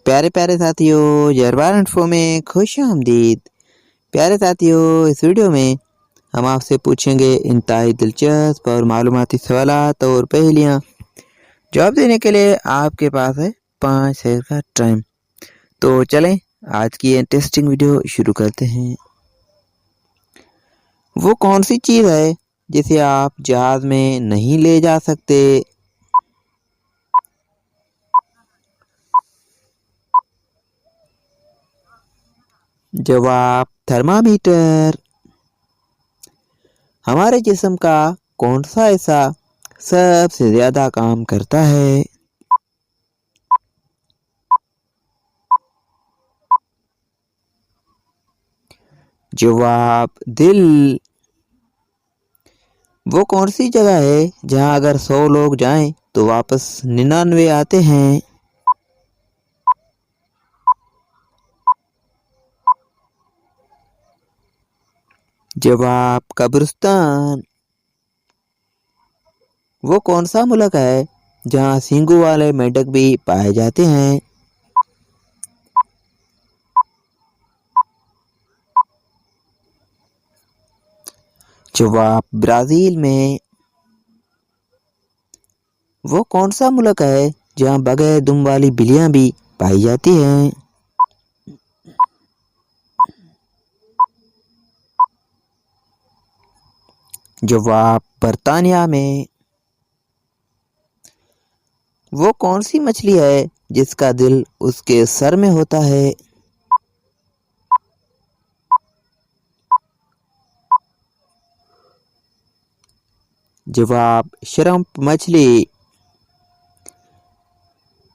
प्यारे प्यारे साथियों, जरबार इन्फो में खुश आमदीद। प्यारे साथियों, इस वीडियो में हम आपसे पूछेंगे इंतहाई दिलचस्प और मालूमाती सवालात और पहेलियाँ। जवाब देने के लिए आपके पास है 5 सेकंड का टाइम। तो चलें आज की इंटरेस्टिंग वीडियो शुरू करते हैं। वो कौन सी चीज़ है जिसे आप जहाज में नहीं ले जा सकते? जवाब थर्मामीटर। हमारे जिस्म का कौन सा हिस्सा सबसे ज्यादा काम करता है? जवाब दिल। वो कौन सी जगह है जहां अगर 100 लोग जाएं तो वापस 99 आते हैं? जवाब कब्रिस्तान। वो कौन सा मुल्क है जहां सींगों वाले मेंढक भी पाए जाते हैं? जवाब ब्राजील में। वो कौन सा मुल्क है जहां बगैर दुम वाली बिल्लियां भी पाई जाती हैं? जवाब बर्तानिया में। वो कौन सी मछली है जिसका दिल उसके सर में होता है? जवाब श्रिम्प मछली।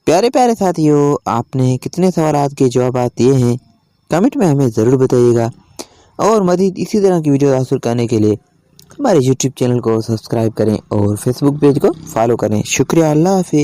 प्यारे प्यारे साथियों, आपने कितने सवालात के जवाब दिए हैं कमेंट में हमें ज़रूर बताइएगा। और मज़ीद इसी तरह की वीडियो हासिल करने के लिए हमारे यूट्यूब चैनल को सब्सक्राइब करें और फेसबुक पेज को फॉलो करें। शुक्रिया। अल्लाह हाफिज़।